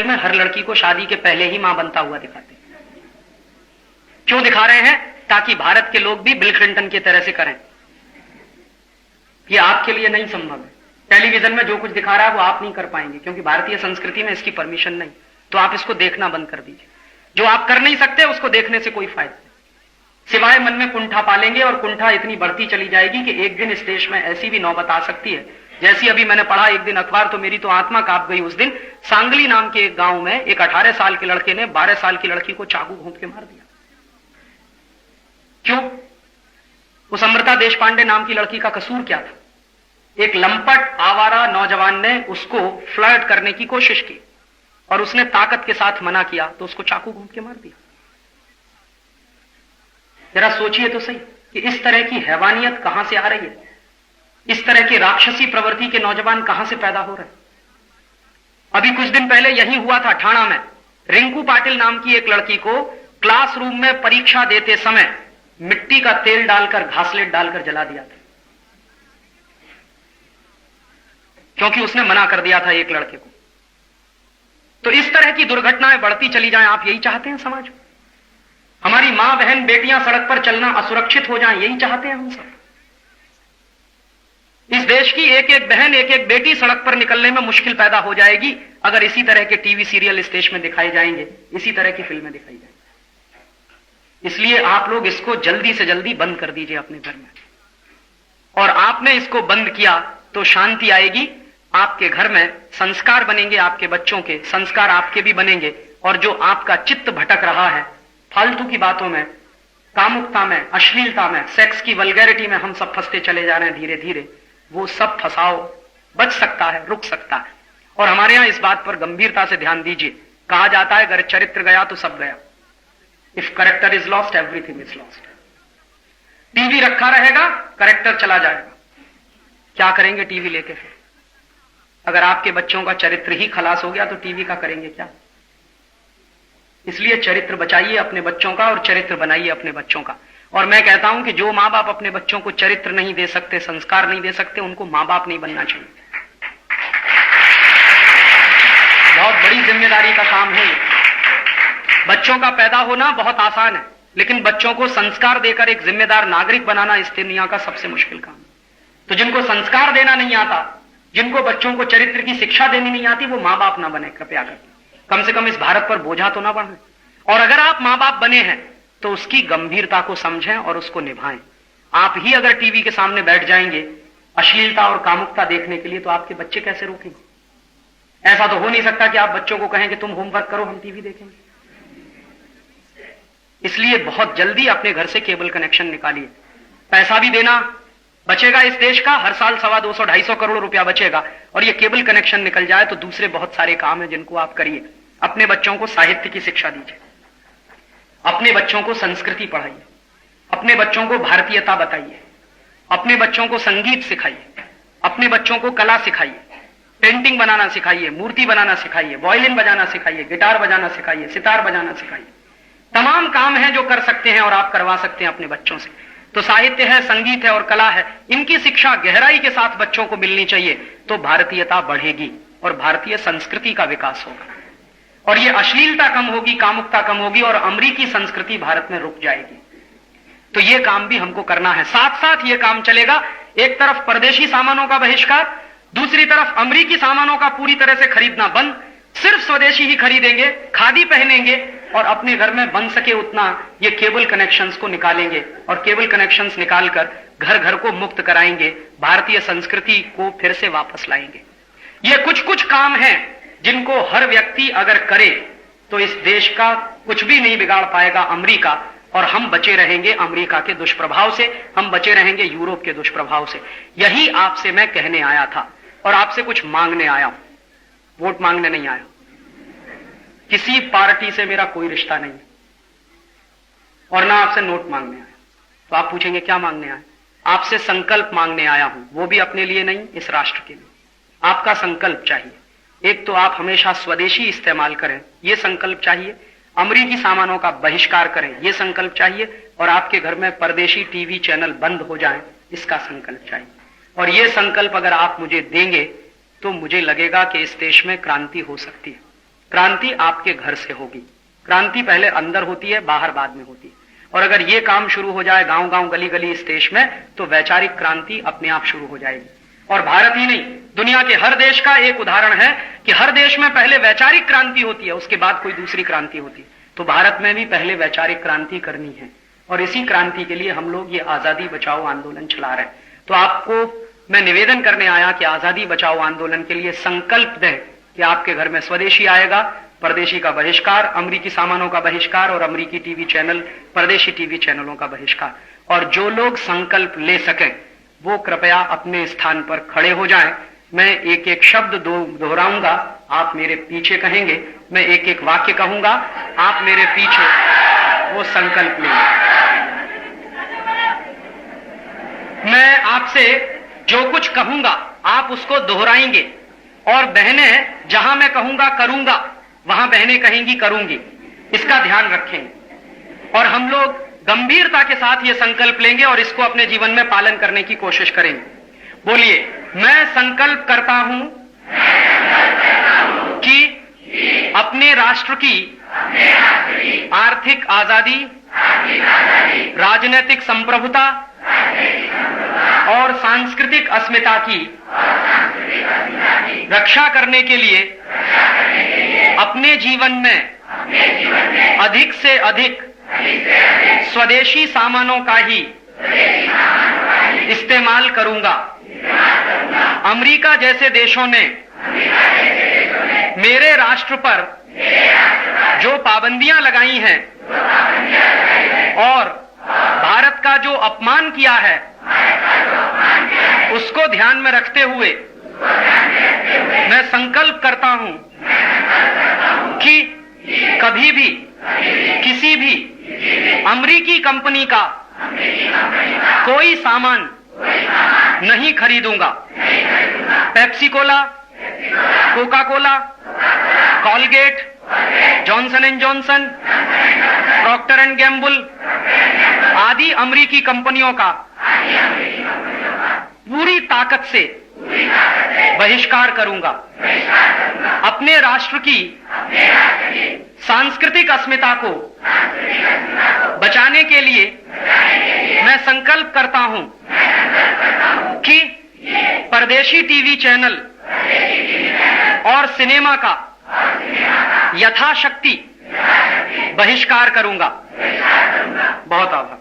में हर लड़की को शादी के पहले ही मां बनता हुआ दिखाते हैं। क्यों दिखा रहे हैं? ताकि भारत के लोग भी बिल क्लिंटन की तरह से करें। यह आपके लिए नहीं संभव है। टेलीविजन में जो कुछ दिखा रहा है वो आप नहीं कर पाएंगे, क्योंकि भारतीय संस्कृति में इसकी परमिशन नहीं। तो आप इसको देखना बंद कर दीजिए। जो आप कर नहीं सकते उसको देखने से कोई फायदा नहीं, सिवाय मन में कुंठा पालेंगे, और कुंठा इतनी बढ़ती चली जाएगी कि एक दिन इस देश में ऐसी भी नौबत आ सकती है, जैसी अभी मैंने पढ़ा एक दिन अखबार, तो मेरी तो आत्मा कांप गई। उस दिन सांगली नाम के एक गांव में एक 18 साल के लड़के ने 12 साल की लड़की को चाकू घोंप के मार दिया। क्यों? उस अमृता देशपांडे नाम की लड़की का कसूर क्या था? एक लंपट आवारा नौजवान ने उसको फ्लर्ट करने की कोशिश की और उसने ताकत के साथ मना किया, तो उसको चाकू घोंप के मार दिया। जरा सोचिए तो सही कि इस तरह की हैवानियत कहां से आ रही है, इस तरह की राक्षसी प्रवृत्ति के नौजवान कहां से पैदा हो रहे हैं। अभी कुछ दिन पहले यही हुआ था ठाणा में। रिंकू पाटिल नाम की एक लड़की को क्लासरूम में परीक्षा देते समय मिट्टी का तेल डालकर, घासलेट डालकर जला दिया था, क्योंकि उसने मना कर दिया था एक लड़के को। तो इस तरह की दुर्घटनाएं बढ़ती चली जाएं, आप यही चाहते हैं समाज में? हमारी मां बहन बेटियां सड़क पर चलना असुरक्षित हो जाएं, यही चाहते हैं हम सब? इस देश की एक एक बहन, एक एक बेटी सड़क पर निकलने में मुश्किल पैदा हो जाएगी अगर इसी तरह के टीवी सीरियल इस देश में दिखाए जाएंगे, इसी तरह की फिल्में दिखाई जाएंगी। इसलिए आप लोग इसको जल्दी से जल्दी बंद कर दीजिए अपने घर में। और आपने इसको बंद किया तो शांति आएगी, आपके घर में संस्कार बनेंगे, आपके बच्चों के संस्कार आपके भी बनेंगे। और जो आपका चित्त भटक रहा है फालतू की बातों में, कामुकता में, अश्लीलता में, सेक्स की वल्गैरिटी में हम सब फंसते चले जा रहे हैं धीरे धीरे, वो सब फंसाओ बच सकता है, रुक सकता है। और हमारे यहां इस बात पर गंभीरता से ध्यान दीजिए। कहा जाता है अगर चरित्र गया तो सब गया। If character is lost everything is lost. TV रखा रहेगा, करेक्टर चला जाएगा। क्या करेंगे टीवी लेके फिर? अगर आपके बच्चों का चरित्र ही खलास हो गया तो टीवी का करेंगे क्या? इसलिए चरित्र बचाइए अपने बच्चों का और चरित्र बनाइए अपने बच्चों का। और मैं कहता हूं कि जो मां बाप अपने बच्चों को चरित्र नहीं दे सकते, संस्कार नहीं दे सकते, उनको मां बाप नहीं बनना चाहिए। बहुत बड़ी जिम्मेदारी का काम है ये। बच्चों का पैदा होना बहुत आसान है, लेकिन बच्चों को संस्कार देकर एक जिम्मेदार नागरिक बनाना इस दुनिया का सबसे मुश्किल काम है। तो जिनको संस्कार देना नहीं आता, जिनको बच्चों को चरित्र की शिक्षा देनी नहीं आती, वो मां बाप ना बने कृपया करके। कम से कम इस भारत पर बोझा तो ना बढ़े। और अगर आप मां बाप बने हैं तो उसकी गंभीरता को समझें और उसको निभाएं। आप ही अगर टीवी के सामने बैठ जाएंगे अश्लीलता और कामुकता देखने के लिए, तो आपके बच्चे कैसे रोकेंगे? ऐसा तो हो नहीं सकता कि आप बच्चों को कहें कि तुम होमवर्क करो, हम टीवी देखेंगे। इसलिए बहुत जल्दी अपने घर से केबल कनेक्शन निकालिए। पैसा भी देना बचेगा इस देश का, हर साल 250-250 करोड़ रुपया बचेगा। और ये केबल कनेक्शन निकल जाए तो दूसरे बहुत सारे काम हैं जिनको आप करिए। अपने बच्चों को साहित्य की शिक्षा दीजिए, अपने बच्चों को संस्कृति पढ़ाइए, अपने बच्चों को भारतीयता बताइए, अपने बच्चों को संगीत सिखाइए, अपने बच्चों को कला सिखाइए, पेंटिंग बनाना सिखाइए, मूर्ति बनाना सिखाइए, वायलिन बजाना सिखाइए, गिटार बजाना सिखाइए, सितार बजाना सिखाइए। तमाम काम हैं जो कर सकते हैं और आप करवा सकते हैं अपने बच्चों से। तो साहित्य है, संगीत है और कला है, इनकी शिक्षा गहराई के साथ बच्चों को मिलनी चाहिए, तो भारतीयता बढ़ेगी और भारतीय संस्कृति का विकास होगा। और ये अश्लीलता कम होगी, कामुकता कम होगी और अमरीकी संस्कृति भारत में रुक जाएगी। तो ये काम भी हमको करना है। साथ साथ ये काम चलेगा, एक तरफ परदेशी सामानों का बहिष्कार, दूसरी तरफ अमरीकी सामानों का पूरी तरह से खरीदना बंद। सिर्फ स्वदेशी ही खरीदेंगे, खादी पहनेंगे और अपने घर में बन सके उतना ये केबल कनेक्शंस को निकालेंगे और केबल कनेक्शंस निकालकर घर घर को मुक्त कराएंगे, भारतीय संस्कृति को फिर से वापस लाएंगे। ये कुछ कुछ काम हैं जिनको हर व्यक्ति अगर करे तो इस देश का कुछ भी नहीं बिगाड़ पाएगा अमेरिका, और हम बचे रहेंगे अमेरिका के दुष्प्रभाव से, हम बचे रहेंगे यूरोप के दुष्प्रभाव से। यही आपसे मैं कहने आया था और आपसे कुछ मांगने आया हूं। वोट मांगने नहीं आया, किसी पार्टी से मेरा कोई रिश्ता नहीं और ना आपसे नोट मांगने आया। तो आप पूछेंगे क्या मांगने आए? आपसे संकल्प मांगने आया हूं, वो भी अपने लिए नहीं, इस राष्ट्र के लिए। आपका संकल्प चाहिए। एक तो आप हमेशा स्वदेशी इस्तेमाल करें, यह संकल्प चाहिए। अमरीकी सामानों का बहिष्कार करें, यह संकल्प चाहिए। और आपके घर में परदेशी टीवी चैनल बंद हो जाएं, इसका संकल्प चाहिए। और यह संकल्प अगर आप मुझे देंगे तो मुझे लगेगा कि इस देश में क्रांति हो सकती है। क्रांति आपके घर से होगी। क्रांति पहले अंदर होती है, बाहर बाद में होती है। और अगर ये काम शुरू हो जाए गांव गांव गली गली इस देश में, तो वैचारिक क्रांति अपने आप शुरू हो जाएगी। और भारत ही नहीं, दुनिया के हर देश का एक उदाहरण है कि हर देश में पहले वैचारिक क्रांति होती है, उसके बाद कोई दूसरी क्रांति होती है। तो भारत में भी पहले वैचारिक क्रांति करनी है, और इसी क्रांति के लिए हम लोग ये आजादी बचाओ आंदोलन चला रहे हैं। तो आपको मैं निवेदन करने आया कि आजादी बचाओ आंदोलन के लिए संकल्प दें कि आपके घर में स्वदेशी आएगा, परदेशी का बहिष्कार, अमेरिकी सामानों का बहिष्कार और अमेरिकी टीवी चैनल, परदेशी टीवी चैनलों का बहिष्कार। और जो लोग संकल्प ले सकें वो कृपया अपने स्थान पर खड़े हो जाएं। मैं एक एक शब्द दोहराऊंगा, आप मेरे पीछे कहेंगे। मैं एक एक वाक्य कहूंगा, आप मेरे पीछे वो संकल्प लेंगे। मैं आपसे जो कुछ कहूंगा आप उसको दोहराएंगे, और बहनें जहां मैं कहूंगा करूंगा, वहां बहनें कहेंगी करूंगी। इसका ध्यान रखेंगे और हम लोग गंभीरता के साथ ये संकल्प लेंगे और इसको अपने जीवन में पालन करने की कोशिश करेंगे। बोलिए, मैं संकल्प करता हूं कि अपने राष्ट्र की आर्थिक आजादी, राजनीतिक संप्रभुता और सांस्कृतिक अस्मिता की रक्षा करने के लिए अपने जीवन में अधिक से अधिक स्वदेशी सामानों का ही इस्तेमाल करूंगा। अमेरिका जैसे देशों ने मेरे राष्ट्र पर जो पाबंदियां लगाई हैं और भारत का जो अपमान किया है, उसको ध्यान में रखते हुए मैं संकल्प करता हूं कि कभी भी किसी भी अमेरिकी कंपनी का कोई सामान नहीं खरीदूंगा। Pepsi Cola, Coca Cola, Colgate, Johnson and Johnson, Procter and Gamble आदि अमेरिकी कंपनियों का पूरी ताकत से बहिष्कार करूंगा। अपने राष्ट्र की सांस्कृतिक अस्मिता को बचाने के लिए मैं संकल्प करता हूं कि परदेशी टीवी चैनल और सिनेमा का यथाशक्ति बहिष्कार करूंगा। बहुत आभार।